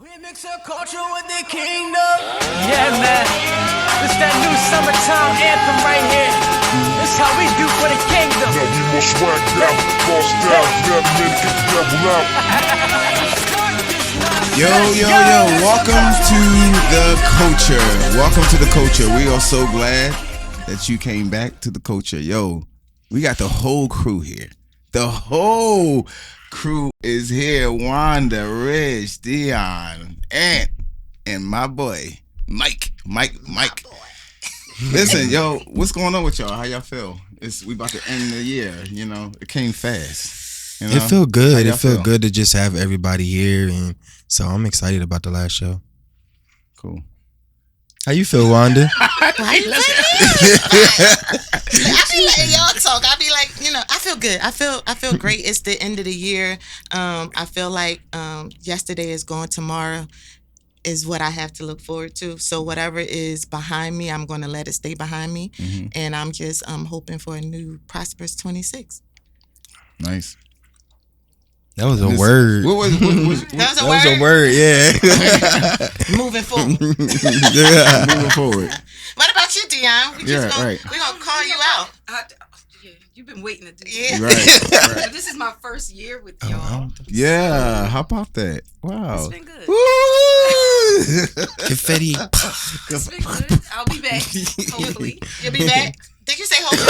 We mix our culture with the kingdom. Yeah, man. This that new summertime anthem right here. This how we do for the kingdom. Now we must swag down, boss down, never made it, get the devil out. Yo, welcome to the culture. Welcome to the culture. We are so glad that you came back to the culture. Yo, we got the whole crew here. The whole crew is here. Wanda, Rich, Dion, Ant, and my boy, Mike. Listen, yo, what's going on with y'all? How y'all feel? We about to end the year, you know. It came fast. You know? It felt good. It felt good to just have everybody here, and so I'm excited about the last show. Cool. How you feel, Wanda? I be letting y'all talk. I be like, I feel good. I feel great. It's the end of the year. I feel like yesterday is gone. Tomorrow is what I have to look forward to. So whatever is behind me, I'm going to let it stay behind me. Mm-hmm. And I'm just hoping for a new prosperous 26. Nice. That was a word. What was that was a word, yeah. Moving forward. Yeah, moving forward. What about you, Dion? We're going to call you out. You've been waiting to do this. Right. But this is my first year with y'all. Yeah, how about that? Wow. It's been good. Woo! Confetti. It's been good. I'll be back, hopefully. You'll be back? Did you say hopefully?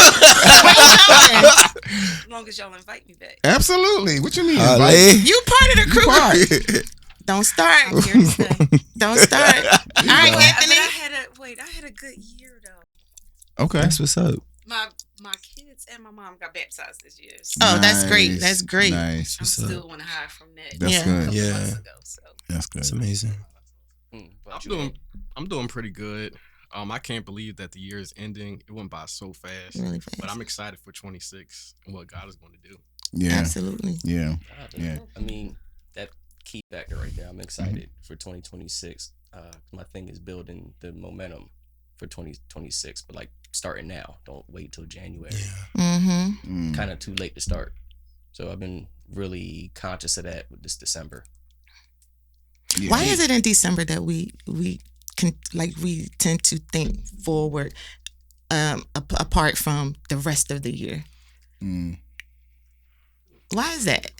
Where you going? As long as y'all invite me back. Absolutely. What you mean? You part of the crew. Don't start. I'm here to stay. Don't start. All right, Anthony. I had a good year though. Okay. That's what's up. My kids and my mom got baptized this year. So oh, that's great. That's great. Nice. I'm still on a high from that. That's good. Yeah. Months ago, so. That's good. It's amazing. I'm doing pretty good. I can't believe that the year is ending. It went by so fast. Really fast. But I'm excited for 26 and what God is going to do. Yeah. Absolutely. Yeah. I mean, that key factor right there. I'm excited for 2026. My thing is building the momentum for 2026, but like starting now. Don't wait till January. Yeah. Mm-hmm. Kind of too late to start. So I've been really conscious of that with this December. Yeah. Why is it in December that we tend to think forward apart from the rest of the year? Why is that?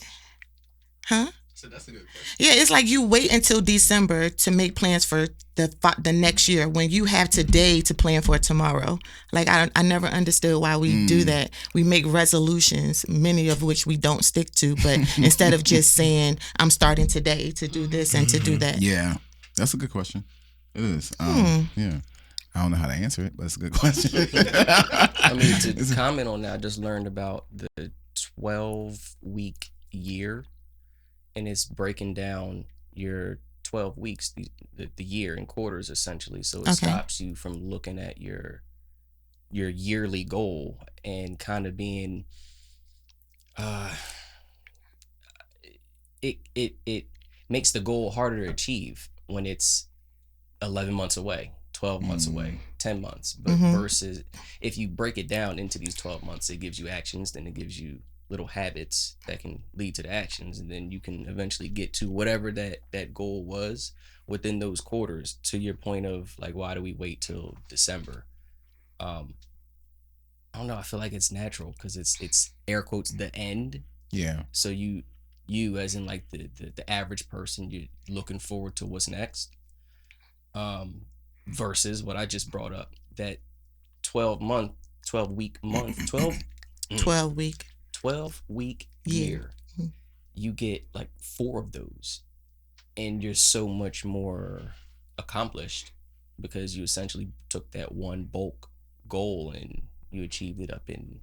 Huh? So that's a good question. Yeah, it's like you wait until December to make plans for the next year when you have today to plan for tomorrow. Like I never understood why we do that. We make resolutions, many of which we don't stick to, but instead of just saying I'm starting today to do this and to do that. Yeah, that's a good question. It is. Yeah. I don't know how to answer it, but it's a good question. I mean, to comment on that, I just learned about the 12-week year, and it's breaking down your 12 weeks, the year in quarters, essentially. So it stops you from looking at your yearly goal and kind of being, it makes the goal harder to achieve when it's 11 months away, 12 months away, 10 months. But versus if you break it down into these 12 months, it gives you actions, then it gives you little habits that can lead to the actions, and then you can eventually get to whatever that goal was within those quarters. To your point of like, why do we wait till December? I don't know. I feel like it's natural because it's air quotes the end. Yeah. So you as in like the average person, you're looking forward to what's next. Versus what I just brought up, that 12 week year, you get like 4 of those, and you're so much more accomplished because you essentially took that one bulk goal and you achieved it up in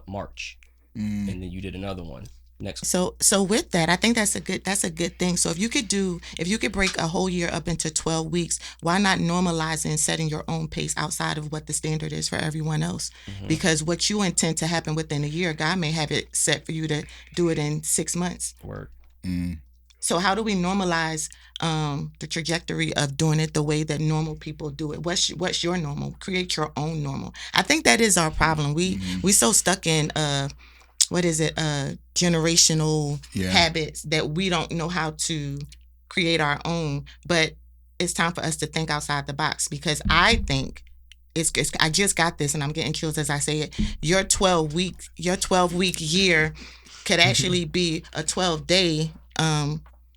March, and then you did another one next. So with that, I think that's a good thing. So if you could break a whole year up into 12 weeks, why not normalize and setting your own pace outside of what the standard is for everyone else? Because what you intend to happen within a year, God may have it set for you to do it in 6 months. Word. So how do we normalize the trajectory of doing it the way that normal people do it? What's your normal? Create your own normal. I think that is our problem. We so stuck in generational habits that we don't know how to create our own. But it's time for us to think outside the box, because I think it's I just got this and I'm getting chills as I say it. Your 12-week year could actually be a 12-day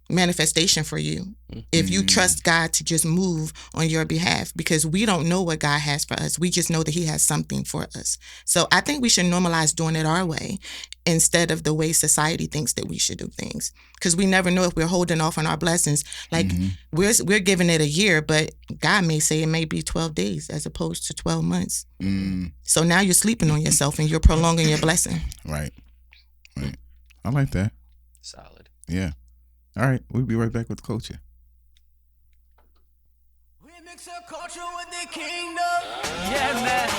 manifestation for you if you trust God to just move on your behalf, because we don't know what God has for us. We just know that he has something for us. So I think we should normalize doing it our way instead of the way society thinks that we should do things, because we never know if we're holding off on our blessings. Like we're giving it a year, but God may say it may be 12 days as opposed to 12 months. So now you're sleeping on yourself and you're prolonging your blessing. Right. I like that. Solid. Yeah. All right, we'll be right back with the culture. We mix our culture with the kingdom. Yeah, man.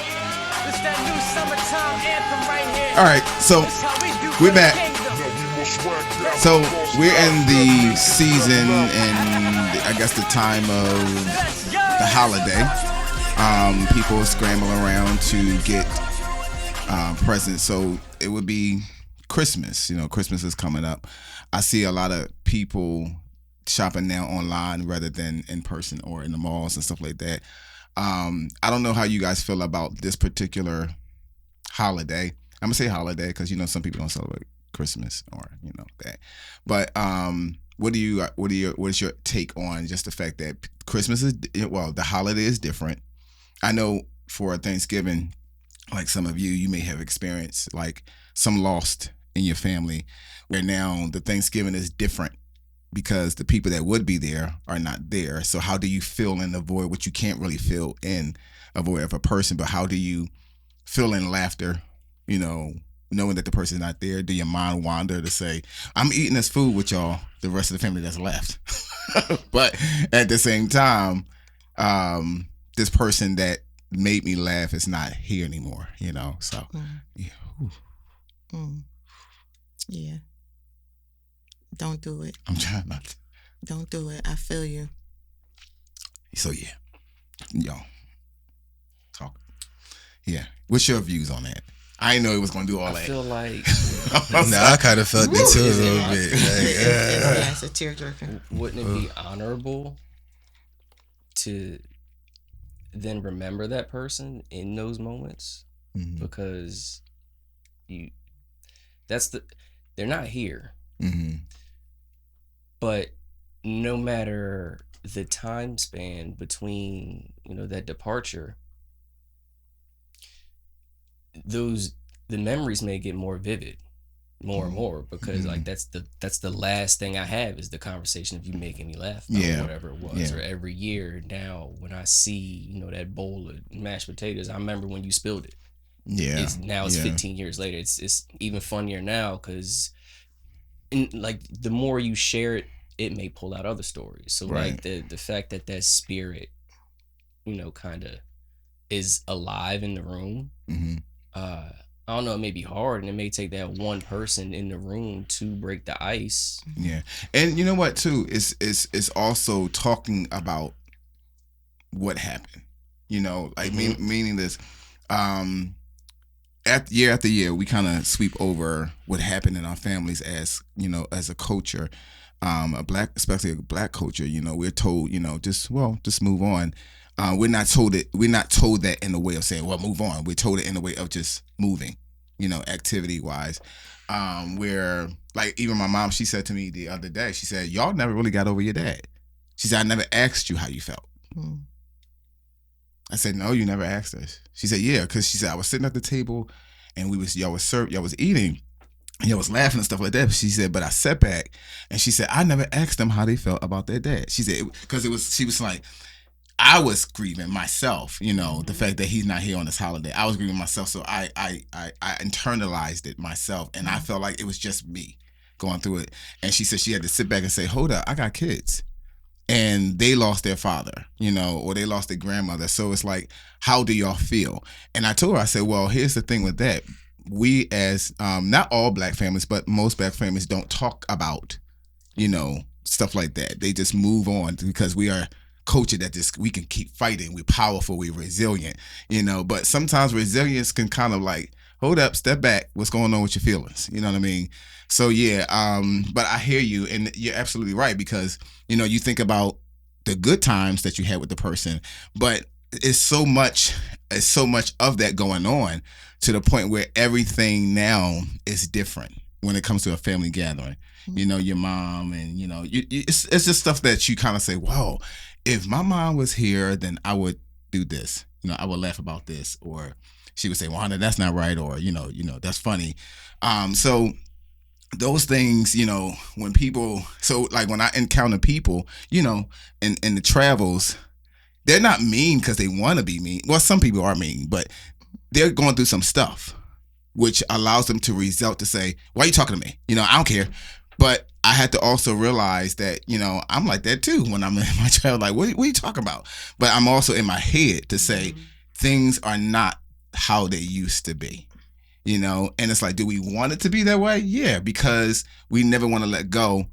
This that new summertime anthem right here. All right, so This how we do we're for the back. kingdom. So we're in the season and I guess the time of Let's go. the holiday. People scrambling around to get presents. So it would be Christmas. You know, Christmas is coming up. I see a lot of people shopping now online rather than in person or in the malls and stuff like that. I don't know how you guys feel about this particular holiday. I'm gonna say holiday because you know some people don't celebrate Christmas or you know that. But what is your take on just the fact that Christmas is the holiday is different? I know for Thanksgiving, like some of you may have experienced like some loss in your family where now the Thanksgiving is different because the people that would be there are not there. So how do you feel in the void, which you can't really feel in a void of a person, but how do you feel in laughter, you know, knowing that the person's not there? Do your mind wander to say, I'm eating this food with y'all, the rest of the family that's left? But at the same time, this person that made me laugh is not here anymore, you know? So, yeah. Yeah. Don't do it. I'm trying not to. Don't do it. I feel you. So, yeah. Y'all, talk. Yeah. What's your views on that? I didn't know it was going to do all I that. feel like I kind of felt it too a little bit. Yeah, it's a tearjerker. wouldn't it be honorable to then remember that person in those moments? Because they're not here. But no matter the time span between, you know, that departure, the memories may get more vivid, more and more, because like that's the last thing I have is the conversation of you making me laugh about whatever it was. Or every year now when I see, you know, that bowl of mashed potatoes, I remember when you spilled it. It's 15 years later. It's even funnier now because like the more you share it, it may pull out other stories. So like the fact that spirit, you know, kind of is alive in the room. I don't know, it may be hard and it may take that one person in the room to break the ice. Yeah. And you know what too? It's also talking about what happened. You know, like meaning this year after year, we kind of sweep over what happened in our families as, you know, as a culture, especially a black culture. You know, we're told, you know, just move on. We're not told that in the way of saying, well, move on. We're told it in the way of just moving, you know, activity wise. Where like even my mom, she said to me the other day, she said, y'all never really got over your dad. She said, I never asked you how you felt. I said, no, you never asked us. She said, yeah, because she said, I was sitting at the table and y'all was eating and y'all was laughing and stuff like that. But she said, but I sat back and she said, I never asked them how they felt about their dad. She said, because she was like, I was grieving myself, you know, the fact that he's not here on this holiday. I was grieving myself, so I internalized it myself, and I felt like it was just me going through it. And she said she had to sit back and say, hold up, I got kids. And they lost their father, you know, or they lost their grandmother. So it's like, how do y'all feel? And I told her, I said, well, here's the thing with that. We as, not all black families, but most black families don't talk about, you know, stuff like that. They just move on because we are culture that just we can keep fighting. We're powerful, we're resilient, you know, but sometimes resilience can kind of like, hold up, step back. What's going on with your feelings? You know what I mean? So yeah, but I hear you, and you're absolutely right, because you think about the good times that you had with the person, but it's so much of that going on to the point where everything now is different when it comes to a family gathering. Your mom, and it's just stuff that you kind of say, "Whoa, if my mom was here, then I would do this. I would laugh about this," or she would say, "Well, Honda, that's not right," or that's funny. So those things, when people, so like when I encounter people, in the travels, they're not mean because they want to be mean. Well, some people are mean, but they're going through some stuff, which allows them to result to say, "Why are you talking to me? I don't care." But I had to also realize that, I'm like that too when I'm in my child, like, what are you talking about? But I'm also in my head to say things are not how they used to be, and it's like, do we want it to be that way? Yeah, because we never want to let go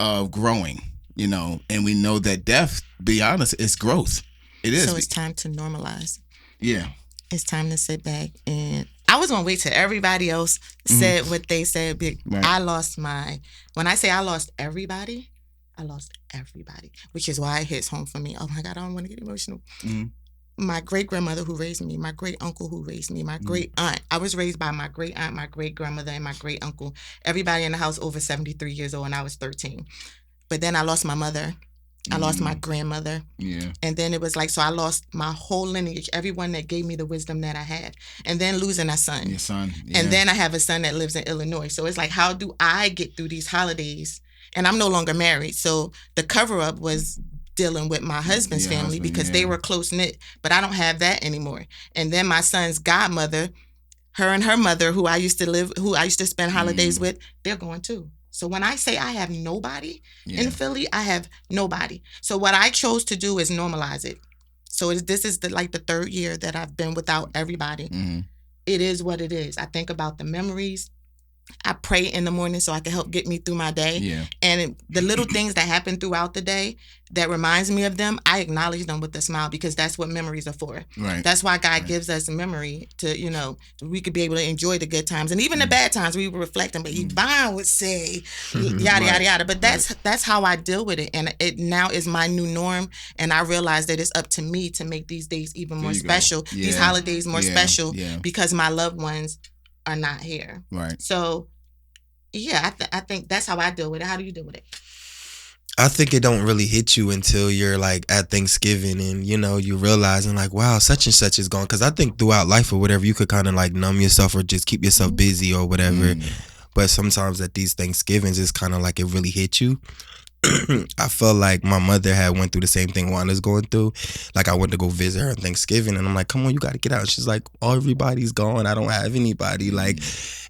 of growing, and we know that death, be honest, is growth. It is. So it's time to normalize. Yeah. It's time to sit back, and I was gonna wait till everybody else said what they said. Right. When I say I lost everybody, which is why it hits home for me. Oh my God, I don't want to get emotional. My great grandmother who raised me, my great uncle who raised me, my great aunt. I was raised by my great aunt, my great grandmother, and my great uncle. Everybody in the house over 73 years old, and I was 13. But then I lost my mother. I lost my grandmother. Yeah. And then it was like, so I lost my whole lineage, everyone that gave me the wisdom that I had. And then losing a son. Your son. Yeah. And then I have a son that lives in Illinois. So it's like, how do I get through these holidays? And I'm no longer married. So the cover up was dealing with my husband's family because they were close knit, but I don't have that anymore. And then my son's godmother, her and her mother, who I used to spend holidays with, they're going too. So when I say I have nobody in Philly, I have nobody. So what I chose to do is normalize it. So this is the third year that I've been without everybody. It is what it is. I think about the memories. I pray in the morning so I can help get me through my day. Yeah. And the little things that happen throughout the day that reminds me of them, I acknowledge them with a smile because that's what memories are for. Right. That's why God gives us a memory to, we could be able to enjoy the good times. And even the bad times, we were reflecting, but Yvonne would say, yada, yada, yada. But that's how I deal with it. And it now is my new norm. And I realize that it's up to me to make these days even more special, these holidays more special because my loved ones are not here. Right. So, yeah, I think that's how I deal with it. How do you deal with it? I think it don't really hit you until you're like at Thanksgiving and, you realizing like, wow, such and such is gone. Because I think throughout life or whatever, you could kind of like numb yourself or just keep yourself busy or whatever. But sometimes at these Thanksgivings, it's kind of like it really hit you. I felt like my mother had went through the same thing Wanda's going through. Like I went to go visit her on Thanksgiving and I'm like, come on, you got to get out. She's like, oh, everybody's gone. I don't have anybody. Like,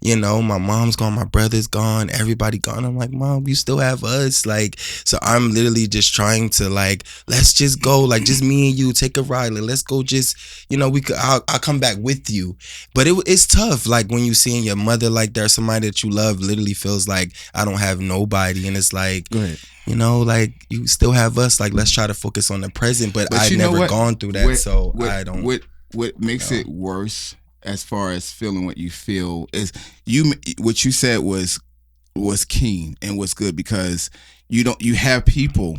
my mom's gone, my brother's gone, everybody gone. I'm like, Mom, you still have us. Like, so I'm literally just trying to like, let's just go. Like just me and you, take a ride. Like, let's go just, I'll come back with you. But it's tough. Like when you seeing your mother like there's somebody that you love literally feels like I don't have nobody. And it's like, go ahead. Like you still have us. Like let's try to focus on the present. But I've never gone through that, I don't. What makes it worse, as far as feeling what you feel, is what you said was keen and was good because you have people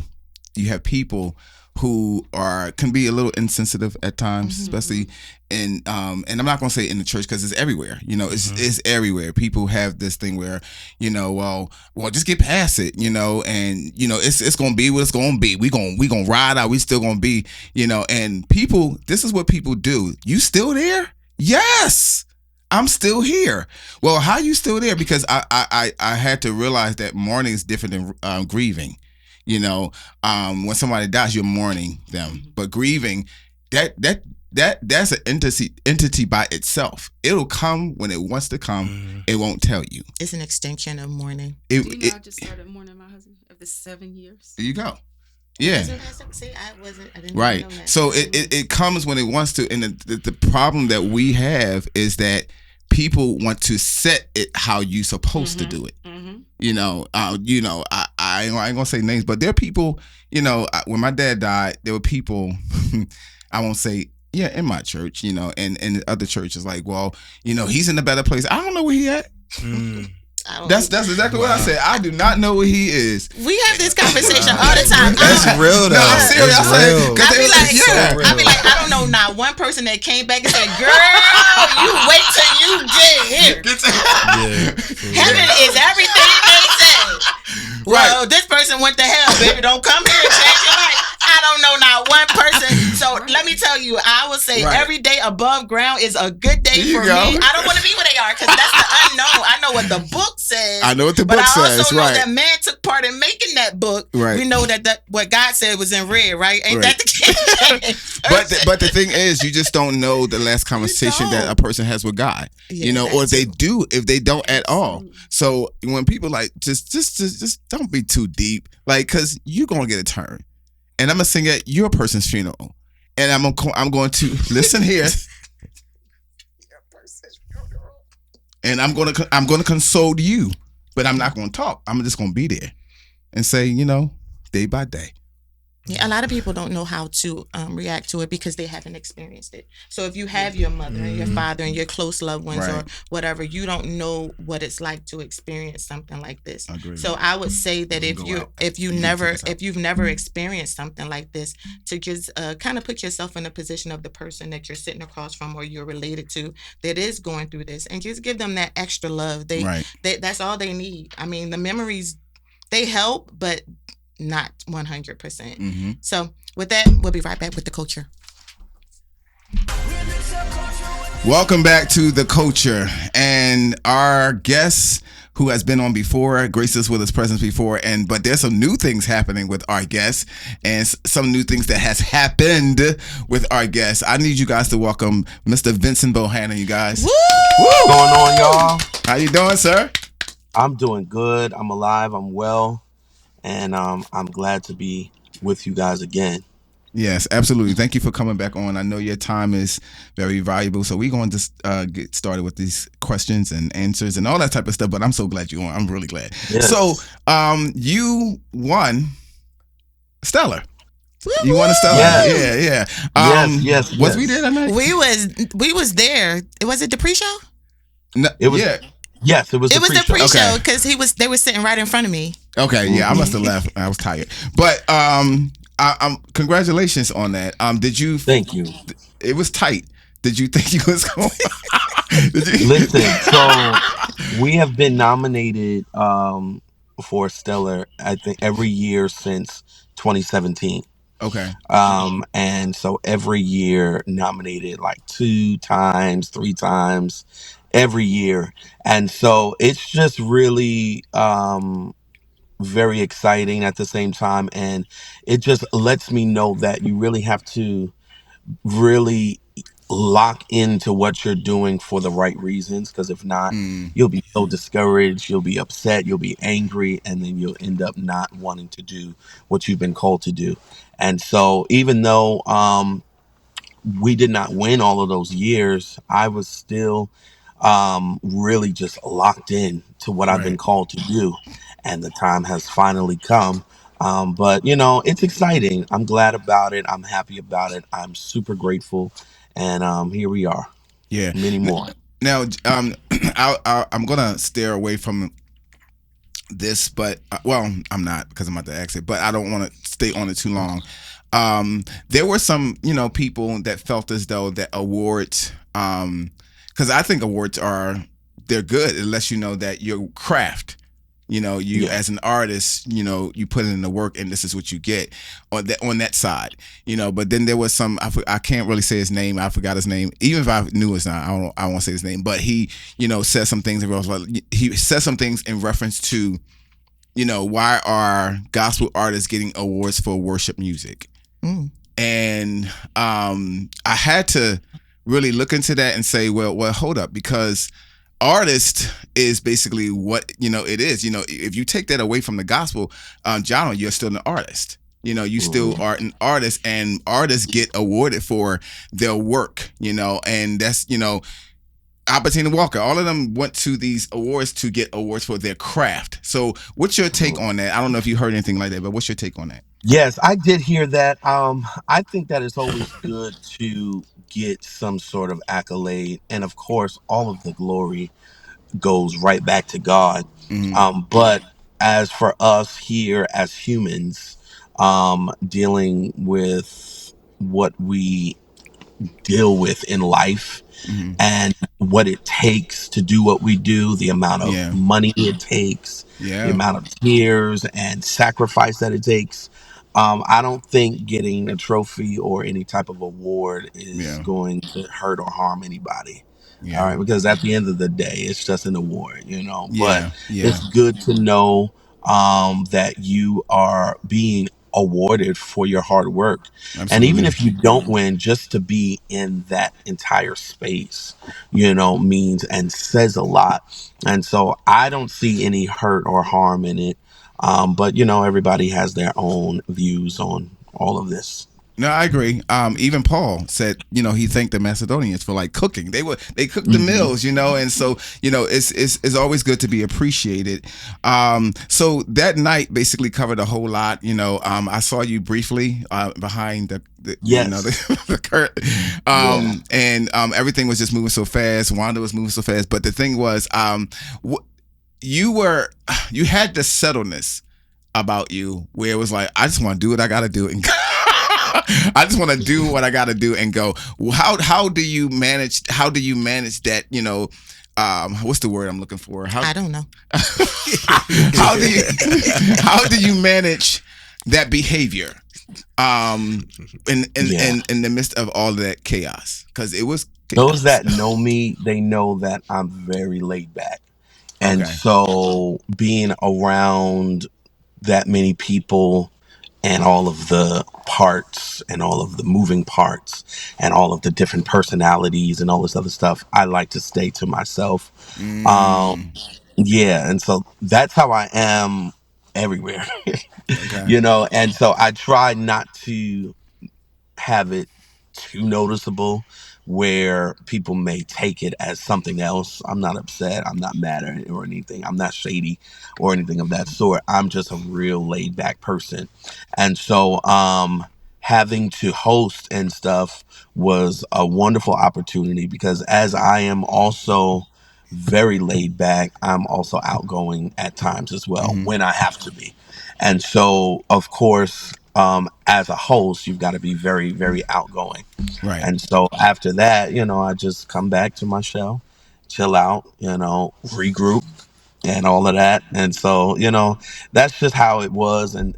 who can be a little insensitive at times, especially in and I'm not gonna say in the church because it's everywhere. It's everywhere. People have this thing where well just get past it, and it's gonna be what it's gonna be. We gonna ride out. We still gonna be, and people. This is what people do. You still there? Yes. I'm still here. Well, how you still there? Because I had to realize that mourning is different than grieving. When somebody dies, you're mourning them, but grieving, that's an entity by itself. It'll come when it wants to come. It won't tell you. It's an extension of mourning. I just started mourning my husband of the 7 years. There you go. Yeah. See, I didn't right. know that. So it comes when it wants to, and the problem that we have is that people want to set it how you supposed to do it. I ain't gonna say names, but there are people. When my dad died, there were people. I won't say. yeah, in my church, you know, and the other churches like, well, you know, he's in a better place. I don't know where he at. That's exactly what I said. I do not know where he is. We have this conversation all the time. That's real though. No, I'm serious. That's I real. I be like, so I be like, I don't know not one person that came back and said, "Girl, you wait till you get here. Heaven is everything they say." Right. Well, this person went to hell, baby. Don't come here and change your life. I don't know not one person. So let me tell you, I will say every day above ground is a good day for me. I don't want to be where they are because that's the unknown. I know what the book says. I know what the but book I says. also know Right. that man took part in making that book. Right. We know that what God said was in red, right? Ain't Right. that the case? But the thing is, you just don't know the last conversation that a person has with God, you know, or if they don't at all. So when people like just don't be too deep, like, because you're gonna get a turn, and I'm gonna sing at your person's funeral, and I'm going to listen here, and I'm gonna console you, but I'm not gonna talk. I'm just gonna be there and say, you know, day by day. Yeah, a lot of people don't know how to react to it because they haven't experienced it. So if you have your mother and your father and your close loved ones or whatever, you don't know what it's like to experience something like this. Agreed. So I would say that if you've never experienced something like this, to just kind of put yourself in the position of the person that you're sitting across from or you're related to that is going through this, and just give them that extra love. They that's all they need. I mean, the memories, they help, but not 100%. So with that, we'll be right back with the culture. Welcome back to the culture, and our guest who has been on before graced us with his presence before, but there's some new things happening with our guests and some new things that has happened with our guests. I need you guys to welcome Mr. Vincent Bohannon, you guys. Woo! What's going on, y'all? How you doing, sir? I'm doing good. I'm alive. I'm well. And I'm glad to be with you guys again. Yes, absolutely. Thank you for coming back on. I know your time is very valuable, so we're going to get started with these questions and answers and all that type of stuff, but I'm so glad you're on. I'm really glad. Yes. So you won Stellar. You won a Stellar? Yes. Yeah. Yes. Was we there that night? We was there. Was it the pre-show? No, it was. Yeah. Yes, it was. It was the pre-show because they were sitting right in front of me. Okay, yeah, I must have left. I was tired, but congratulations on that. Did you? Thank you. It was tight. Did you think you was going? Listen, so we have been nominated for Stellar, I think, every year since 2017. Okay. And so every year nominated like 2 times, 3 times, every year, and so it's just really very exciting at the same time, and it just lets me know that you really have to really lock into what you're doing for the right reasons, because if not, you'll be so discouraged, you'll be upset, you'll be angry, and then you'll end up not wanting to do what you've been called to do. And so even though we did not win all of those years, I was still really just locked in to what I've been called to do, and the time has finally come. But you know, it's exciting. I'm glad about it. I'm happy about it. I'm super grateful, and here we are. Yeah, many more. Now, I'm gonna steer away from this, but well, I'm not, because I'm about to ask it, but I don't want to stay on it too long. There were some, people that felt as though that awards, because I think awards they're good unless you know that your craft, as an artist, you put in the work and this is what you get on that side, but then there was some, I can't really say his name. I forgot his name. Even if I knew his name, I won't say his name, but he, said some things. He said some things in reference to, why are gospel artists getting awards for worship music? And I had to really look into that and say, well, hold up, because artist is basically what it is. If you take that away from the gospel genre, you're still an artist. You still are an artist, and artists get awarded for their work. And that's Albertina Walker, all of them went to these awards to get awards for their craft. So what's your take on that? I don't know if you heard anything like that, but what's your take on that? Yes, I did hear that. I think that it's always good to get some sort of accolade, and of course, all of the glory goes right back to God. But as for us here as humans, dealing with what we deal with in life and what it takes to do what we do, the amount of Yeah. money it takes, the Yeah. amount of tears and sacrifice that it takes. I don't think getting a trophy or any type of award is Yeah. going to hurt or harm anybody. All Yeah. right, because at the end of the day, it's just an award, you know. But Yeah. Yeah. it's good to know that you are being awarded for your hard work. And even Absolutely. if you don't win, just to be in that entire space, you know, means and says a lot. And so I don't see any hurt or harm in it. But, you know, everybody has their own views on all of this. No, I agree. Even Paul said, he thanked the Macedonians for like cooking. They cooked the Hmm. meals, and so it's always good to be appreciated. So that night basically covered a whole lot. I saw you briefly behind the Yes. the curtain, Yeah. and everything was just moving so fast. Wanda was moving so fast, but the thing was, you were you had the subtleness about you where it was like, I just want to do what I got to do and I just want to do what I got to do and go. How do you manage that, what's the word I'm looking for? I don't know. How do you how do you manage that behavior Yeah. in the midst of all of that chaos? Cuz it was Those chaos. that know me, they know that I'm very laid back. And Okay. so being around that many people and all of the parts and all of the moving parts and all of the different personalities and all this other stuff, I like to stay to myself. Um, Mm, yeah, and so that's how I am everywhere, okay. you know, and so I try not to have it too noticeable where people may take it as something else. I'm not upset. I'm not mad or anything. I'm not shady or anything of that sort. I'm just a real laid back person. And so having to host and stuff was a wonderful opportunity because as I am also very laid back, I'm also outgoing at times as well Hmm. when I have to be. And so, of course, as a host, you've got to be very, very outgoing. Right. And so after that, you know, I just come back to my shell, chill out, you know, regroup and all of that. And so, you know, that's just how it was. And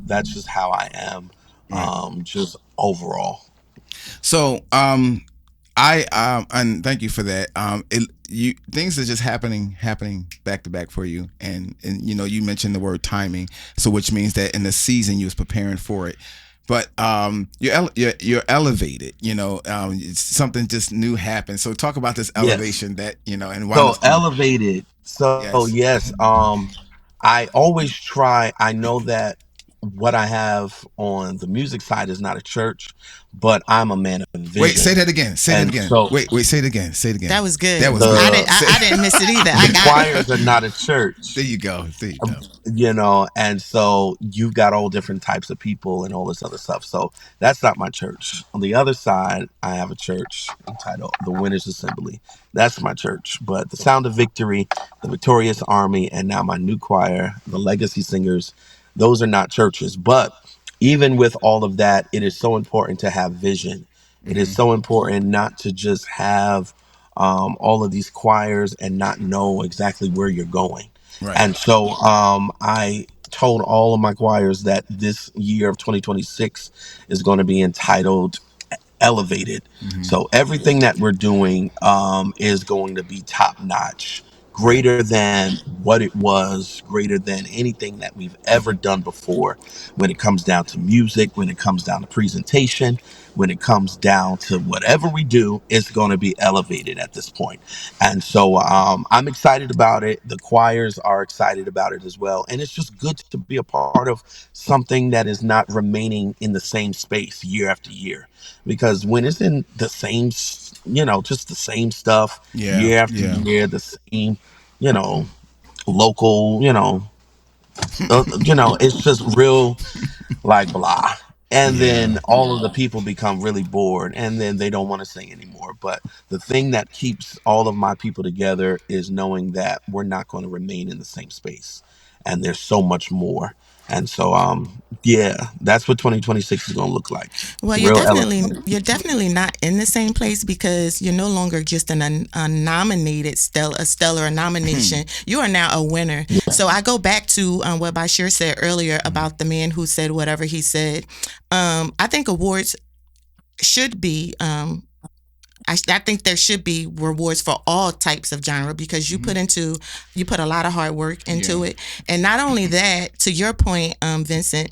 that's just how I am, Right. just overall. So, I and thank you for that. You things are just happening back to back for you, and you mentioned the word timing, so which means that in the season you was preparing for it, but you're elevated. It's something just new happened. So talk about this Yes. elevation that and why So was coming. elevated. So Yes. yes, I always try. I know that what I have on the music side is not a church, but I'm a man of Wait, say vision, that again. Say that and again. so Wait, say it again. Say it again. That was That good. was I good. didn't. the I didn't miss it either. I the got it. choirs are not a church. There you go. There you go. You know, and so you've got all different types of people and all this other stuff. So that's not my church. On the other side, I have a church entitled the Winners Assembly. That's my church. But the Sound of Victory, the Victorious Army, and now my new choir, the Legacy Singers, those are not churches. But even with all of that, it is so important to have vision. It is Hmm. so important not to just have all of these choirs and not know exactly where you're going. Right. And so I told all of my choirs that this year of 2026 is going to be entitled Elevated. Hmm. So everything that we're doing is going to be top notch, Right. greater than what it was, greater than anything that we've ever done before when it comes down to music, when it comes down to presentation, when it comes down to whatever we do, it's going to be elevated at this point. And so I'm excited about it. The choirs are excited about it as well. And it's just good to be a part of something that is not remaining in the same space year after year. Because when it's in the same, just the same stuff Yeah. year after Yeah. year, the same, you know, local, it's just real. like blah. And Yeah. then all of the people become really bored and then they don't want to sing anymore. But the thing that keeps all of my people together is knowing that we're not going to remain in the same space. And there's so much more. And so yeah, that's what 2026 is going to look like. Well, Real eloquent. you're definitely not in the same place because you're no longer just a nominated a stellar nomination. You are now a winner. So I go back to what Bashir said earlier about the man who said whatever he said. I think awards should be. I think there should be rewards for all types of genre because you put a lot of hard work into it, and not only that. To your point, Vincent,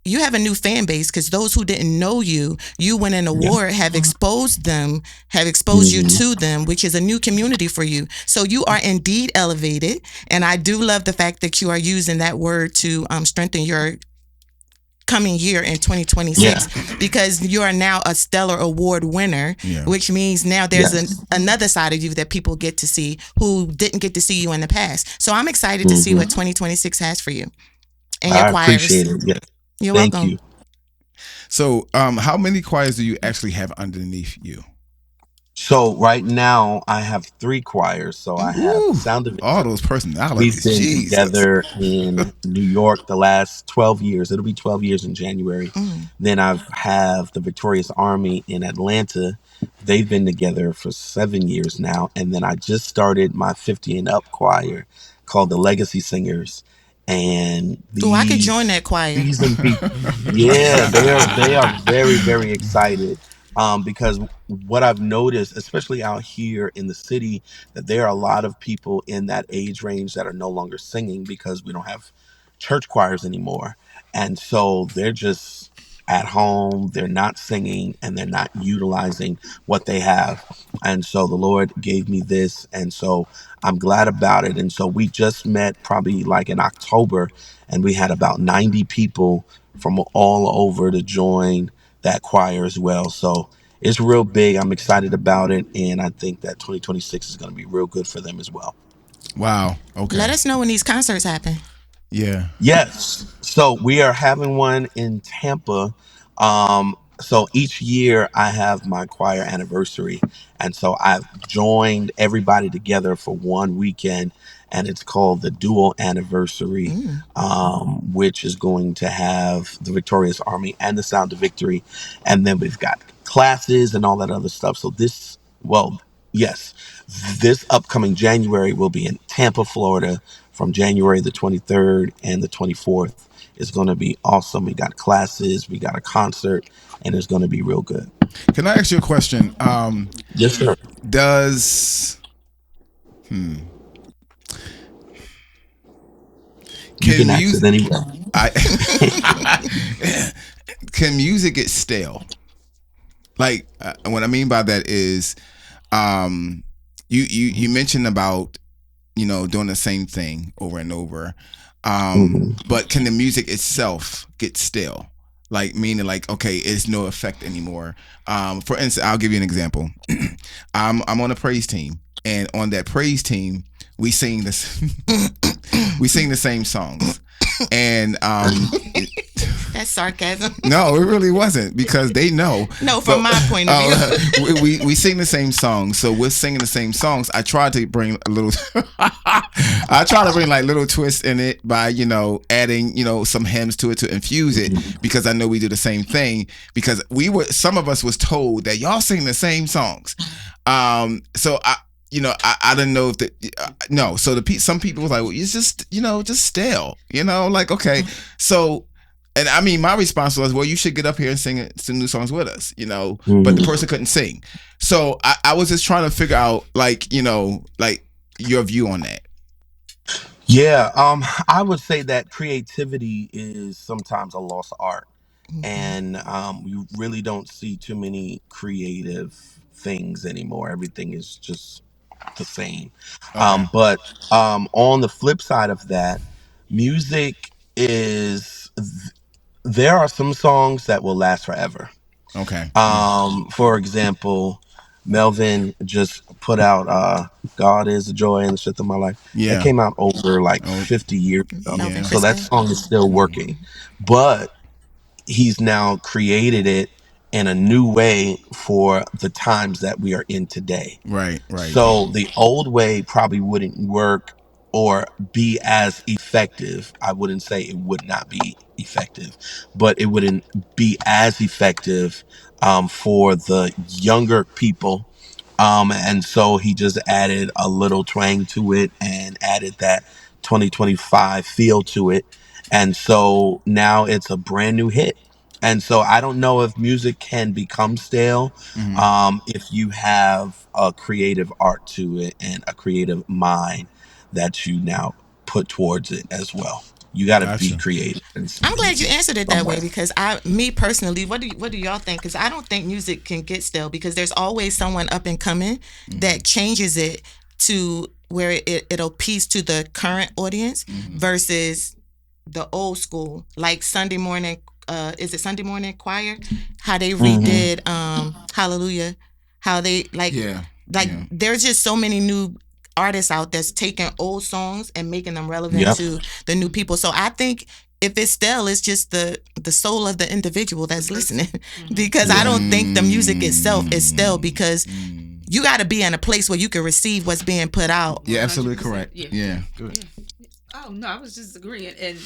you have a new fan base because those who didn't know you, you win an award, have exposed you to them, which is a new community for you. So you are indeed elevated. And I do love the fact that you are using that word to strengthen your coming year in 2026 because you are now a stellar award winner, which means now there's another side of you that people get to see who didn't get to see you in the past. So I'm excited to see what 2026 has for you and your I choirs. appreciate it. Yeah. You're Thank welcome. you. So, how many choirs do you actually have underneath you? So right now I have three choirs. So I have Ooh, Sound of all Victory. those We've personalities. been Jesus. together in New York the last 12 years. It'll be 12 years in January. Then I have the Victorious Army in Atlanta. They've been together for 7 years now. And then I just started my 50 and up choir called the Legacy Singers. And Oh, I could join these that choir. seasoned people, yeah, they are very, very excited. Because what I've noticed, especially out here in the city, that there are a lot of people in that age range that are no longer singing because we don't have church choirs anymore. And so they're just at home, they're not singing, and they're not utilizing what they have. And so the Lord gave me this. And so I'm glad about it. And so we just met probably like in October, and we had about 90 people from all over to join that choir as well. So it's real big. I'm excited about it, and I think that 2026 is going to be real good for them as well. Wow. Okay. Let us know when these concerts happen. Yeah. Yes. So we are having one in Tampa. So each year I have my choir anniversary. And so I've joined everybody together for one weekend, and it's called the Dual Anniversary, which is going to have the Victorious Army and the Sound of Victory. And then we've got classes and all that other stuff. So yes, this upcoming January will be in Tampa, Florida from January the 23rd and the 24th. It's going to be awesome. We got classes, we got a concert, and it's going to be real good. Can I ask you a question? Yes, sir. Does You can can ask it music anyway. I can music get stale? Like what I mean by that is, you mentioned about doing the same thing over and over, hmm but can the music itself get stale? Like meaning like okay, it's no effect anymore. For instance, I'll give you an example. I'm on a praise team, and on that praise team, we sing this we sing the same songs, and That's sarcasm. no, it really wasn't because they know. No, from my point of view. we sing the same songs, so we're singing the same songs. I try to bring a little, I try to bring like little twists in it by adding some hymns to it to infuse it because I know we do the same thing because some of us was told that y'all sing the same songs, so I didn't know if no. So some people was like, well, it's just just stale, like okay, so. And I mean, my response was, well, you should get up here and sing some new songs with us, but the person couldn't sing. So I was just trying to figure out, like your view on that. Yeah, I would say that creativity is sometimes a lost art, and you really don't see too many creative things anymore. Everything is just the same. Okay. But on the flip side of that, music is there are some songs that will last forever. Okay. Yeah. For example, Melvin just put out God is the joy and the strength of my life. That Yeah. came out over like Oh, 50 years ago. Melvin yeah. So that Crispin. song is still working. But he's now created it in a new way for the times that we are in today. Right, right. So the old way probably wouldn't work or be as effective. I wouldn't say it would not be effective, but it wouldn't be as effective for the younger people. And so he just added a little twang to it and added that 2025 feel to it. And so now it's a brand new hit. And so I don't know if music can become stale Mhm. if you have a creative art to it and a creative mind that you now put towards it as well. You got to be Gotcha. creative I'm glad you answered it that way somewhere. because me personally, what do y'all think? Because I don't think music can get stale because there's always someone up and coming that changes it to where it'll appease to the current audience versus the old school, like Sunday morning. Is it Sunday morning choir? How they Hmm. redid Hallelujah. How they Yeah. like Yeah. there's just so many new artists out that's taking old songs and making them relevant Yep. to the new people. So I think if it's stale, it's just the soul of the individual that's listening. Because I Yeah. don't think the music itself is stale Mm. because Mm. you got to be in a place where you can receive what's being put out. Yeah, absolutely 100%. correct. Yeah. Yeah. Good. Oh no, I was just agreeing and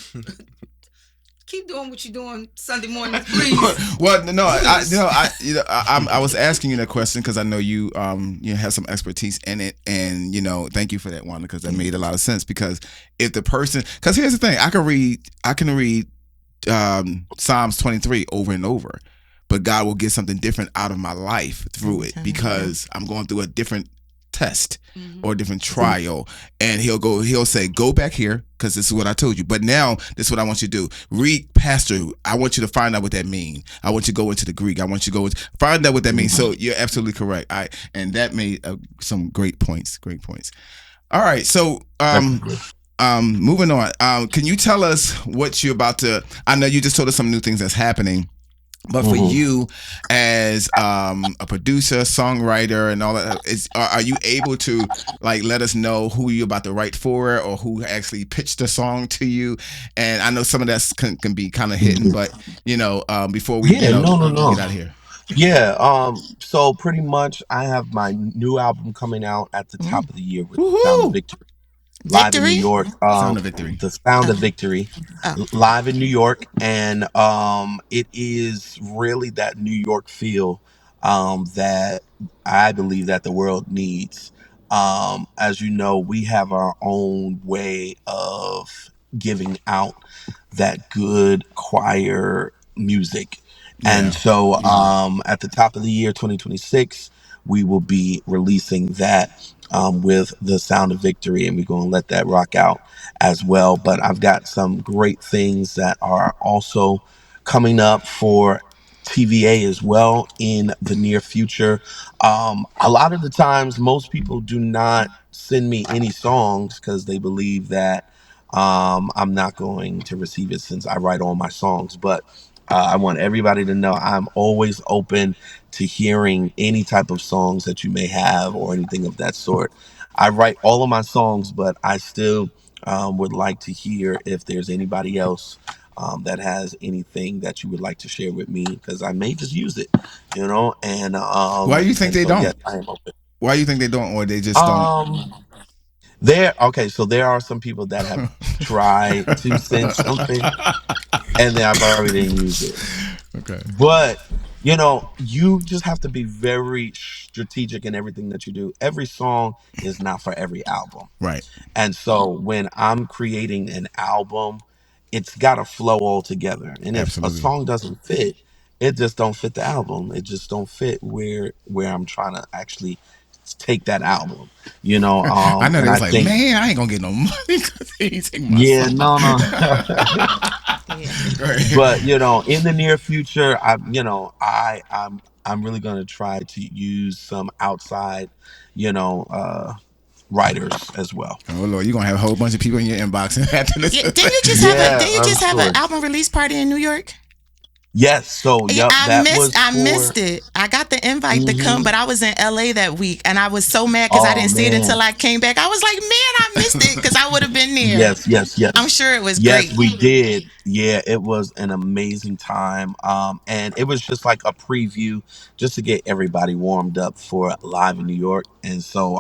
keep doing what you're doing Sunday mornings, please. Well, no, Please. I was asking you that question because I know you have some expertise in it, and thank you for that one because that made a lot of sense. Because if the person, because here's the thing, I can read Psalms 23 over and over, but God will get something different out of my life through it because I'm going through a different test or a different trial, and he'll say, go back here because this is what I told you, but now this is what I want you to do. Read Pastor, I want you to find out what that means. I want you to go into the Greek. I want you to find out what that means. So you're absolutely correct. And that made some great points. All right, so Definitely. moving on, can you tell us what you're about to, I know you just told us some new things that's happening, but for Mhm. you as a producer, songwriter, and all that, are you able to like let us know who you're about to write for or who actually pitched the song to you? And I know some of that can be kind of hidden, but before we Yeah, no, no, get no. out of here. Yeah, so pretty much I have my new album coming out at the Mm. top of the year with Sound of Woohoo! Victory live in New Victory? York. Sound of victory. The Sound of Okay. Victory Oh. live in New York, and it is really that New York feel that I believe that the world needs. As you know, we have our own way of giving out that good choir music. And Yeah. so at the top of the year 2026, we will be releasing that with the Sound of Victory, and we're going to let that rock out as well. But I've got some great things that are also coming up for TVA as well in the near future. A lot of the times, most people do not send me any songs because they believe that I'm not going to receive it since I write all my songs. But I want everybody to know I'm always open to hearing any type of songs that you may have or anything of that sort. I write all of my songs, but I still would like to hear if there's anybody else that has anything that you would like to share with me because I may just use it, Why do you think and they so don't? yes, I am open. Why do you think they don't, or they just don't? Um, there, okay, so there are some people that have tried to send something and then I've already didn't use it. Okay. But you just have to be very strategic in everything that you do. Every song is not for every album. Right. And so when I'm creating an album, it's got to flow all together. And if a Absolutely. song doesn't fit, it just don't fit the album. It just don't fit where I'm trying to actually take that album. I know And they I was like, think man, I ain't gonna get no money because he take my yeah, song. no, no. Yeah. Right. But in the near future, I'm really gonna try to use some outside, you know, uh, writers as well. Oh Lord, you're gonna have a whole bunch of people in your inbox and after this. Yeah, Yeah, didn't you I'm just have an sure. album release party in New York? Yes. So, Yeah, yep, that was I for. missed it. I got the invite to come, Hmm. but I was in LA that week, and I was so mad because I Oh didn't see it man. until I came back. I was like, man, I missed it because I would have been there. Yes, yes, I'm yes. sure it was Yes, great. we did. Yeah, it was an amazing time. And it was just like a preview just to get everybody warmed up for live in New York. And so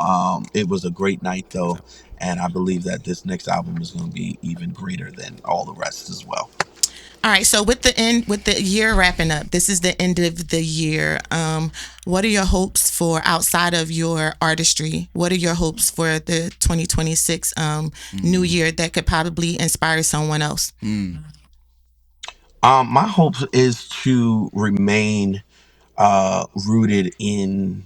it was a great night though. And I believe that this next album is going to be even greater than all the rest as well. All right, so with the year wrapping up, this is the end of the year. What are your hopes for outside of your artistry? What are your hopes for the 2026 new year that could probably inspire someone else? My hope is to remain rooted in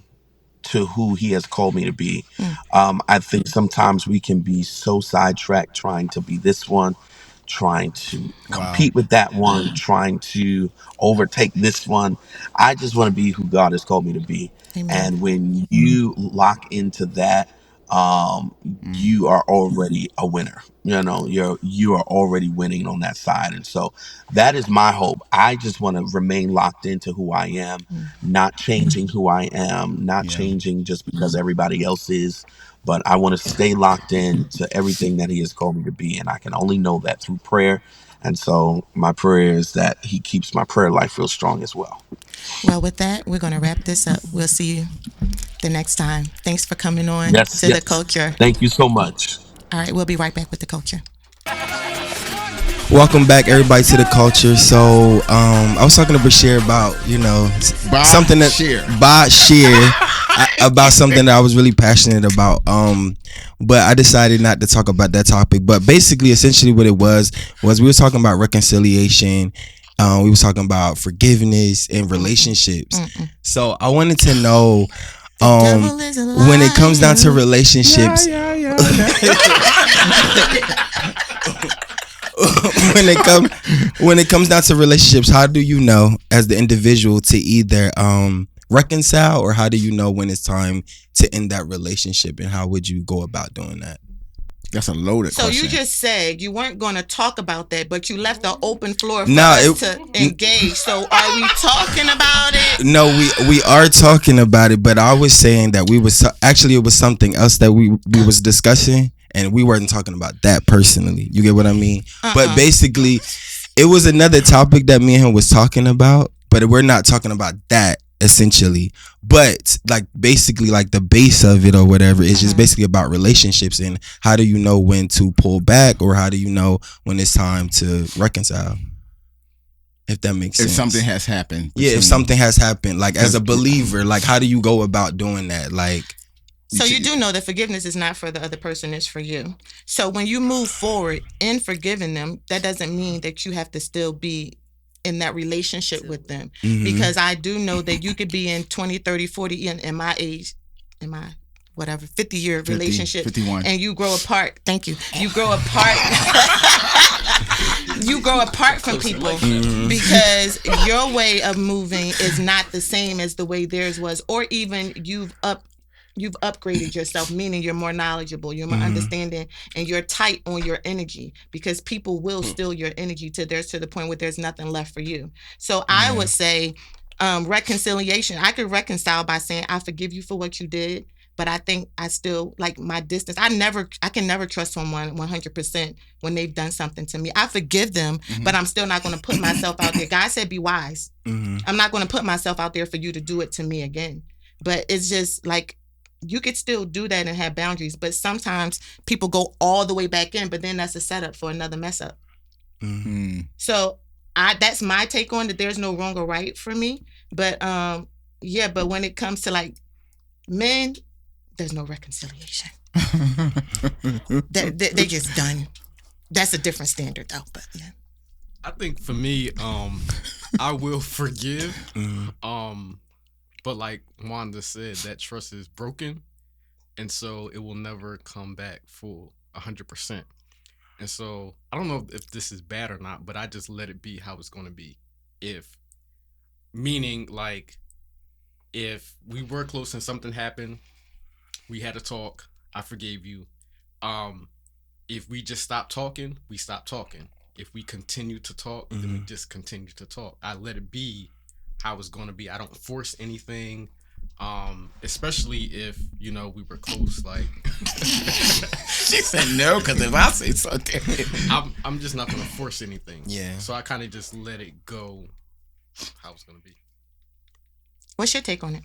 to who he has called me to be. Mm. I think sometimes we can be so sidetracked trying to be this one, trying to Wow. compete with that one, trying to overtake this one. I just want to be who God has called me to be. Amen. And when you lock into that, you are already a winner. You know, you are already winning on that side. And so that is my hope. I just want to remain locked into who I am, Mm. not changing who I am, not Yeah. changing just because everybody else is, but I want to stay locked in to everything that he has called me to be. And I can only know that through prayer. And so my prayer is that he keeps my prayer life real strong as well. Well, with that, we're going to wrap this up. We'll see you the next time. Thanks for coming on Yes, to the yes. culture. Thank you so much. All right, we'll be right back with the culture. Welcome back, everybody, to the culture. So, I was talking to Bashir about, something that about something that I was really passionate about. But I decided not to talk about that topic. But basically, essentially, what it was we were talking about reconciliation. We were talking about forgiveness and relationships. Mm-mm. So I wanted to know, Devil is a when it comes down to liar. relationships. when it comes down to relationships, how do you know as the individual to either reconcile, or how do you know when it's time to end that relationship, and how would you go about doing that? That's a loaded So question. you just said you weren't going to talk about that, but you left the open floor for No, us to engage. So are we talking about it? No, we are talking about it, but I was saying that actually it was something else that we was discussing, and we weren't talking about that personally. You get what I mean? But basically, it was another topic that me and him was talking about, but we're not talking about that essentially. But like basically, like the base of it or whatever is just basically about relationships, and how do you know when to pull back, or how do you know when it's time to reconcile? If that makes sense. If something has happened. Yeah, if something has happened, like as a believer, like how do you go about doing that? Like, So you do know that forgiveness is not for the other person, it's for you. So when you move forward in forgiving them, that doesn't mean that you have to still be in that relationship with them. Because I do know that you could be in 20, 30, 40, in my age, in my whatever, 50-year relationship. 51. And you grow apart. Thank you. You grow apart. You grow apart from people because your way of moving is not the same as the way theirs was, or even you've upgraded yourself, meaning you're more knowledgeable, you're more understanding, and you're tight on your energy, because people will steal your energy to the point where there's nothing left for you. So I would say reconciliation. I could reconcile by saying, I forgive you for what you did, but I think I still like my distance. I can never trust someone 100% when they've done something to me. I forgive them, but I'm still not going to put myself out there. God said, be wise. I'm not going to put myself out there for you to do it to me again. But it's just like, you could still do that and have boundaries, but sometimes people go all the way back in, but then that's a setup for another mess up. So that's my take on that. There's no wrong or right for me, but but when it comes to like men, there's no reconciliation. They just done. That's a different standard though, but yeah. I think for me, I will forgive. But like Wanda said, that trust is broken, and so it will never come back full 100%. And so I don't know if this is bad or not, but I just let it be how it's going to be. Meaning like, if we were close and something happened, we had a talk, I forgave you. If we just stopped talking, we stopped talking. if we continue to talk, then we just continue to talk. I let it be how it's going to be. I don't force anything. Especially if we were close. Like she said no, because if I say something, I'm just not gonna force anything. Yeah. So I kind of just let it go how it's gonna be. What's your take on it?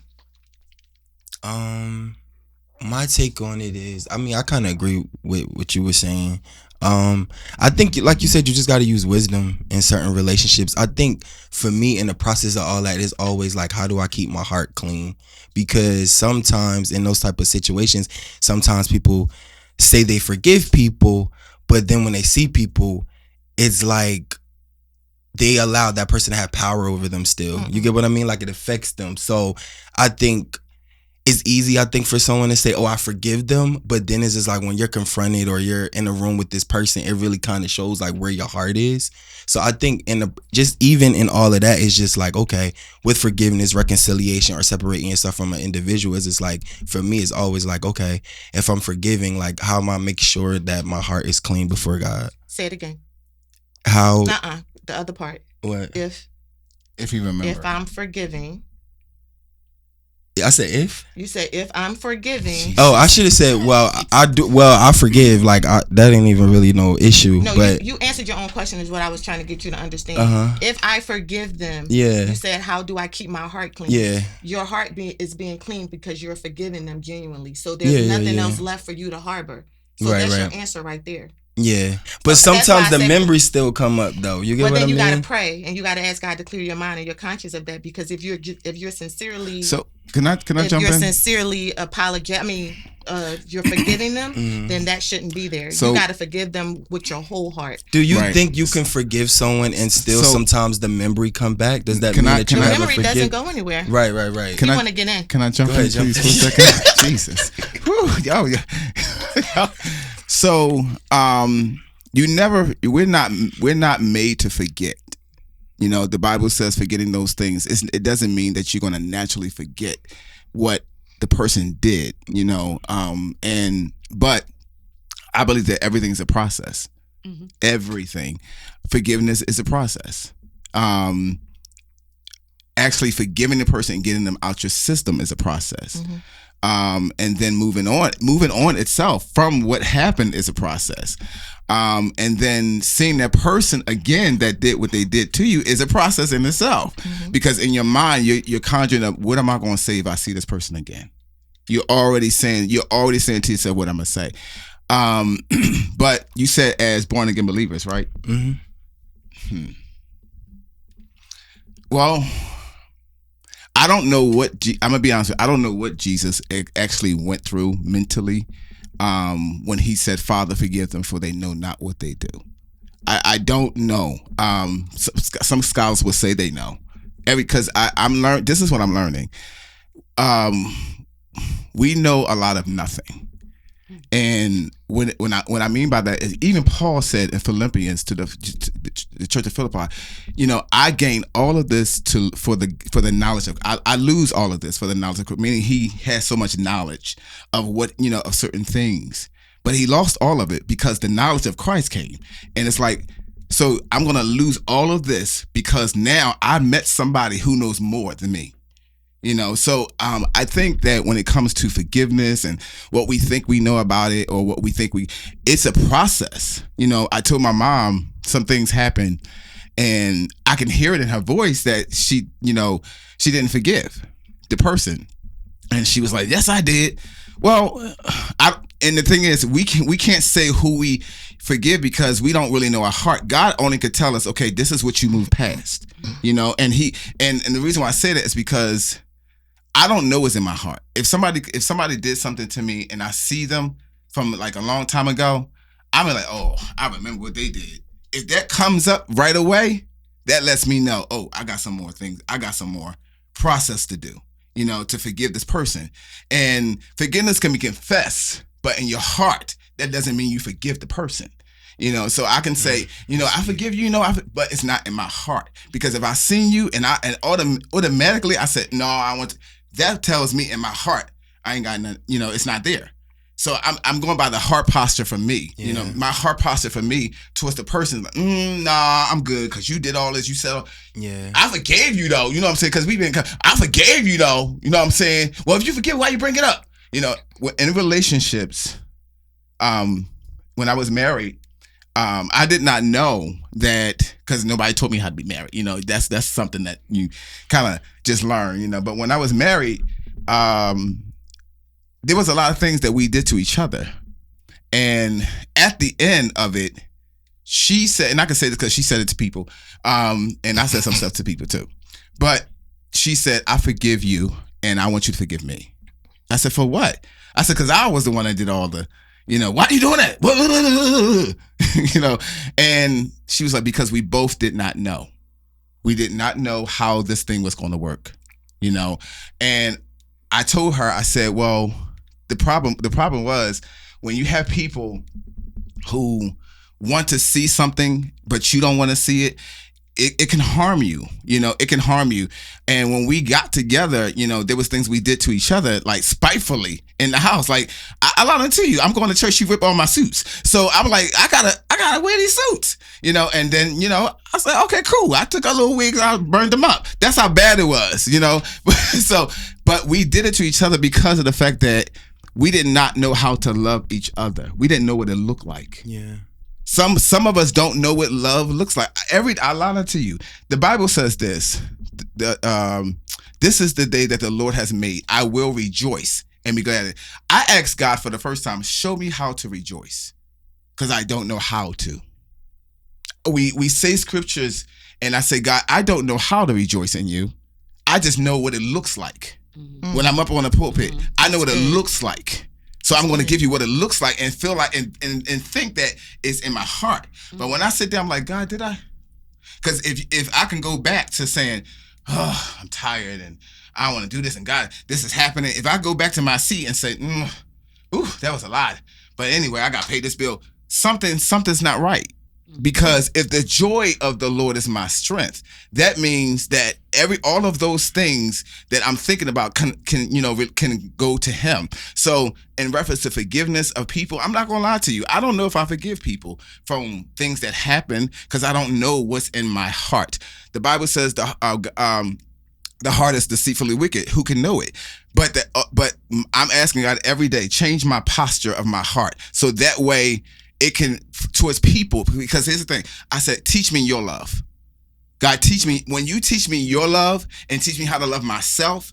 My take on it is, I mean, I kind of agree with what you were saying. I think, like you said, you just got to use wisdom in certain relationships. I think for me, in the process of all that, is always like, how do I keep my heart clean? Because sometimes in those type of situations, sometimes people say they forgive people, but then when they see people, it's like they allow that person to have power over them still. You get what I mean? Like, it affects them. So I think it's easy, I think, for someone to say, oh, I forgive them. But then it's just like when you're confronted or you're in a room with this person, it really kind of shows like where your heart is. So I think just even in all of that, it's just like, okay, with forgiveness, reconciliation, or separating yourself from an individual, it's just like, for me, it's always like, okay, if I'm forgiving, like, how am I make sure that my heart is clean before God? Say it again. How? The other part. What? If you remember. If I'm forgiving. I said if. You said if I'm forgiving. Oh, I should have said, well, I do. Well, I forgive. Like, that ain't even really no issue. No, but you answered your own question. Is what I was trying to get you to understand. If I forgive them, yeah. You said, how do I keep my heart clean? Yeah. Your heart is being clean because you're forgiving them genuinely. So there's nothing else left for you to harbor. So that's your answer right there. Yeah, but sometimes the memories still come up though. You get what I mean? But then you gotta pray and you gotta ask God to clear your mind and your conscience of that, because if you're sincerely, so can I jump in? If you're sincerely you're forgiving them, then that shouldn't be there. So, you gotta forgive them with your whole heart. Do you think you can forgive someone and still sometimes the memory come back? Does that mean that you memory doesn't go anywhere? Right. Can I want to get in? Can I jump in, please, for a second? Jesus. Whew, yo. So, we're not made to forget. The Bible says forgetting those things. It doesn't mean that you're going to naturally forget what the person did, but I believe that everything's a process. Everything. Forgiveness is a process. Actually forgiving the person and getting them out your system is a process. And then moving on itself from what happened is a process. And then seeing that person again that did what they did to you is a process in itself. Because in your mind, you're conjuring up, what am I going to say if I see this person again? You're already saying to yourself what I'm going to say. But you said as born again believers, right? Well, I don't know what I'm gonna be honest with you, I don't know what Jesus actually went through mentally when he said, Father, forgive them, for they know not what they do. I don't know. Some scholars will say they know. Because this is what I'm learning. We know a lot of nothing. And when I mean by that is, even Paul said in Philippians to the church of Philippi, I gain all of this for the knowledge of. I lose all of this for the knowledge of. Meaning he has so much knowledge of what of certain things, but he lost all of it because the knowledge of Christ came, and it's like, so I'm gonna lose all of this because now I met somebody who knows more than me. So I think that when it comes to forgiveness and what we think we know about it, or what we think it's a process. I told my mom some things happened, and I can hear it in her voice that she didn't forgive the person, and she was like, "Yes, I did." Well, and the thing is, we can't say who we forgive because we don't really know our heart. God only could tell us, okay, this is what you move past, and the reason why I say that is because I don't know what's in my heart. If somebody did something to me and I see them from like a long time ago, I'm like, oh, I remember what they did. If that comes up right away, that lets me know, oh, I got some more things. I got some more process to do, to forgive this person. And forgiveness can be confessed, but in your heart, that doesn't mean you forgive the person. So I can say, I forgive you, but it's not in my heart. Because if I seen you and automatically I said, no, I want to, that tells me in my heart, I ain't got nothing, it's not there. So I'm going by the heart posture for me. Yeah. You know, my heart posture for me towards the person, like, nah, I'm good because you did all this. You said, Yeah. I forgave you though. You know what I'm saying? Because I forgave you though. You know what I'm saying? Well, if you forgive, why you bring it up? You know, in relationships, when I was married, I did not know that because nobody told me how to be married. You know, that's something that you kind of just learn. You know, but when I was married, there was a lot of things that we did to each other. And at the end of it, she said, and I can say this because she said it to people, and I said some stuff to people too. But she said, I forgive you, and I want you to forgive me. I said, for what? I said, because I was the one that did all the, you know, why are you doing that? You know, and she was like, because we both did not know. We did not know how this thing was going to work, you know. And I told her, I said, well, the problem was when you have people who want to see something, but you don't want to see it, it can harm you, you know, it can harm you. And when we got together, you know, there was things we did to each other, like spitefully in the house. Like, I lied to you, I'm going to church, you rip all my suits. So I'm like, I gotta wear these suits, you know. And then, you know, I said, okay, cool. I took a little wigs, I burned them up. That's how bad it was, you know. But we did it to each other because of the fact that we did not know how to love each other. We didn't know what it looked like. Yeah. Some of us don't know what love looks like. I lie to you. The Bible says this. This is the day that the Lord has made. I will rejoice and be glad. I asked God for the first time, show me how to rejoice, because I don't know how to. We say scriptures, and I say, God, I don't know how to rejoice in you. I just know what it looks like. When I'm up on the pulpit, I know what it looks like. So I'm going to give you what it looks like and feel like and think that it's in my heart. But when I sit there, I'm like, God, did I? Because if I can go back to saying, oh, I'm tired and I don't want to do this, and God, this is happening. If I go back to my seat and say, ooh, that was a lot. But anyway, I got paid this bill. Something's not right. Because if the joy of the Lord is my strength, that means that all of those things that I'm thinking about can go to Him. So in reference to forgiveness of people, I'm not gonna lie to you. I don't know if I forgive people from things that happen because I don't know what's in my heart. The Bible says the heart is deceitfully wicked. Who can know it? But I'm asking God every day, change my posture of my heart so that way it can towards people. Because here's the thing, I said, teach me your love. God, teach me. When you teach me your love and teach me how to love myself,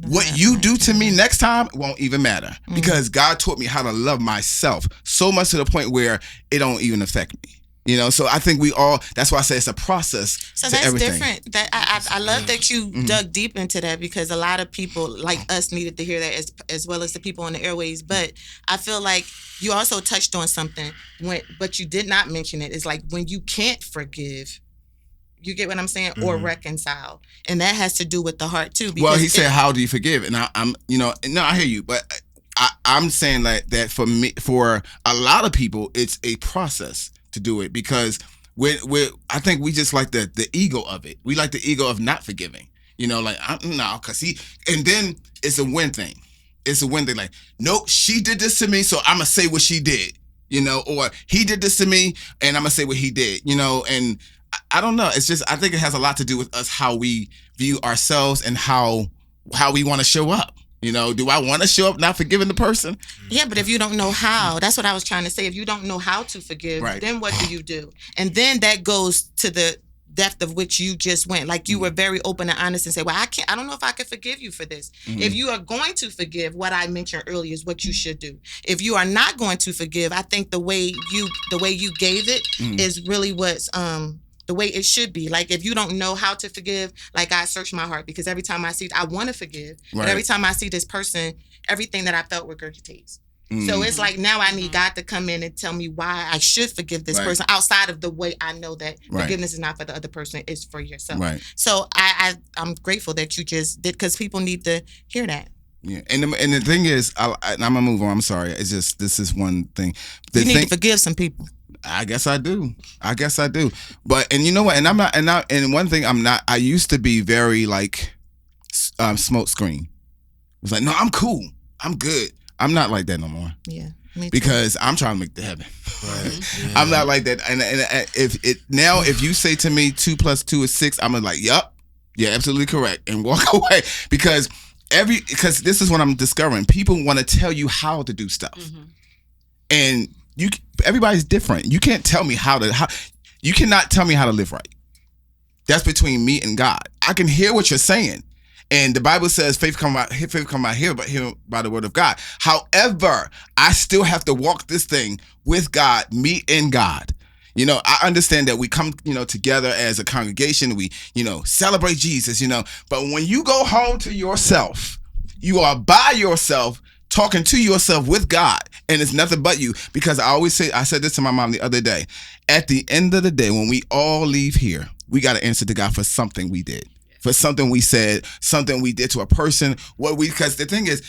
what you do to me next time won't even matter. Because God taught me how to love myself so much to the point where it don't even affect me. You know, so I think we all, that's why I say it's a process. So to that's everything. different. That I love that you dug deep into that, because a lot of people like us needed to hear that as well as the people on the airways. But I feel like you also touched on something but you did not mention it. It's like when you can't forgive, you get what I'm saying, or reconcile, and that has to do with the heart too. Well, he said, "How do you forgive?" And I'm, no, I hear you, but I'm saying that for me, for a lot of people, it's a process to do it, because I think we just like the ego of it. We like the ego of not forgiving. You know, like no, cause and then it's a win thing. It's a win thing. Like, nope, she did this to me, so I'm gonna say what she did. You know, or he did this to me, and I'm gonna say what he did. You know, and I don't know. It's just, I think it has a lot to do with us, how we view ourselves and how we want to show up. You know, do I want to show up not forgiving the person? Yeah, but if you don't know how, that's what I was trying to say. If you don't know how to forgive, then what do? And then that goes to the depth of which you just went. Like, you were very open and honest and say, well, I don't know if I can forgive you for this. If you are going to forgive, what I mentioned earlier is what you should do. If you are not going to forgive, I think the way you gave it is really what's the way it should be. Like, if you don't know how to forgive, like, I search my heart, because every time I see, I want to forgive, but every time I see this person, everything that I felt regurgitates. So it's like, now I need God to come in and tell me why I should forgive this person, outside of the way I know that forgiveness is not for the other person, it's for yourself. So I'm grateful that you just did, because people need to hear that. Yeah, and the thing is, I'm gonna move on. I'm sorry. It's just, this is one thing. You need to forgive some people. I guess I do. But, and you know what? And I'm not. And one thing I'm not. I used to be very like smoke screen. It's like, no, I'm cool. I'm good. I'm not like that no more. Yeah. Me too. Because I'm trying to make the heaven. Right. Yeah. I'm not like that. And if you say to me 2 + 2 is 6, I'm like, yup, you're absolutely correct, and walk away. Because this is what I'm discovering. People want to tell you how to do stuff, and everybody's different. You can't tell me you cannot tell me how to live right. That's between me and God. I can hear what you're saying. And the Bible says faith come out here, but hear by the word of God. However, I still have to walk this thing with God, me and God. I understand that we come, together as a congregation. We, celebrate Jesus, But when you go home to yourself, you are by yourself, talking to yourself with God, and it's nothing but you. Because I said this to my mom the other day. At the end of the day, when we all leave here, we got to answer to God for something we did. For something we said, something we did to a person, because the thing is,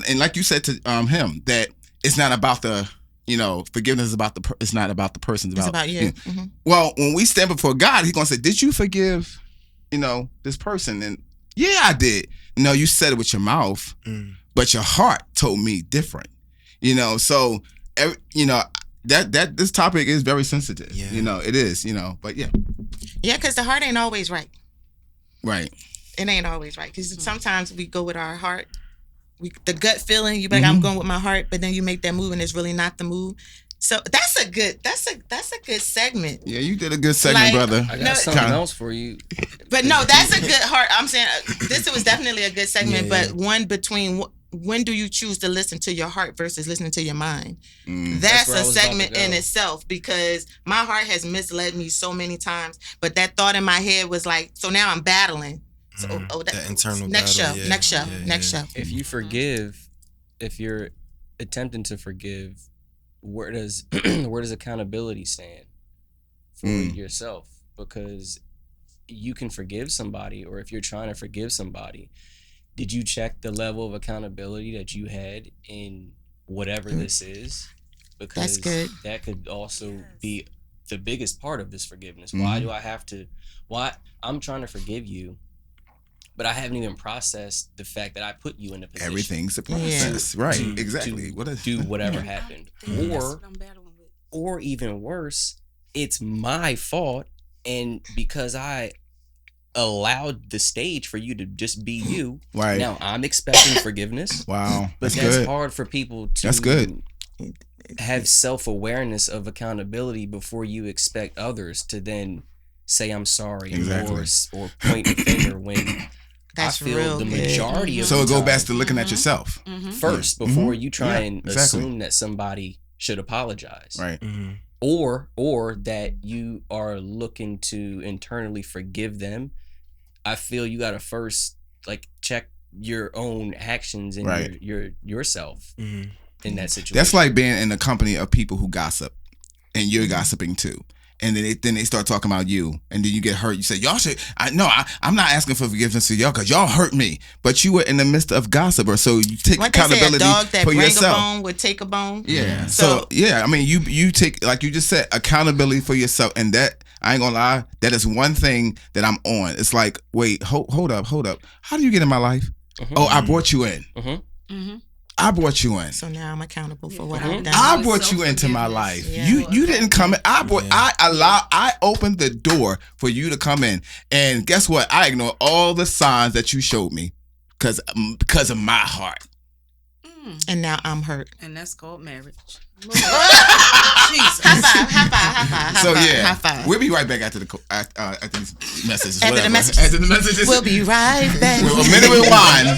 and like you said to him, that it's not about the, forgiveness is about it's not about the person, it's about you. Well, when we stand before God, He's gonna say, "Did you forgive, this person?" And yeah, I did. No, you said it with your mouth, but your heart told me different. So that this topic is very sensitive. Yeah. It is. But yeah. Yeah, because the heart ain't always right. Right. It ain't always right, because sometimes we go with our heart, the gut feeling. You be like, I'm going with my heart, but then you make that move and it's really not the move. So that's a good segment. Yeah, you did a good segment, brother. I got something else for you. But no, that's a good heart. I'm saying this was definitely a good segment, but one between when do you choose to listen to your heart versus listening to your mind? That's a segment in itself, because my heart has misled me so many times. But that thought in my head was like, so now I'm battling. So that internal next battle, next show. If you forgive, if you're attempting to forgive, where does accountability stand for yourself? Because you can forgive somebody, or if you're trying to forgive somebody, did you check the level of accountability that you had in whatever this is? Because that could also be the biggest part of this forgiveness. Why I'm trying to forgive you, but I haven't even processed the fact that I put you in a position. Everything's a process. Right. Exactly. Do whatever happened. Or even worse, it's my fault, and because I allowed the stage for you to just be you. Right. Now I'm expecting forgiveness. Wow. But that's hard for people to have self-awareness of accountability before you expect others to then say I'm sorry or point a finger when I feel the majority of so it goes back to looking at yourself first before you try and assume that somebody should apologize. Right. Or that you are looking to internally forgive them. I feel you gotta first check your own actions and yourself in that situation. That's like being in a company of people who gossip, and you're gossiping too. And then they start talking about you, and then you get hurt. You say, y'all should. I'm not asking for forgiveness for y'all because y'all hurt me, but you were in the midst of gossip, or so you take accountability a dog that for bring yourself. A bone would take a bone. Yeah. So yeah, I mean, you take, like you just said, accountability for yourself, and that. I ain't gonna lie, that is one thing that I'm on. It's like, wait, hold up. How do you get in my life? Oh, I brought you in. I brought you in. So now I'm accountable for what I've done. I brought you into my life. Yeah. You didn't come in. I opened the door for you to come in. And guess what? I ignored all the signs that you showed me because of my heart. And now I'm hurt. And that's called marriage. Jesus. High five. So yeah, high five. We'll be right back after these messages. After the messages. We'll be right back. A minute with wine.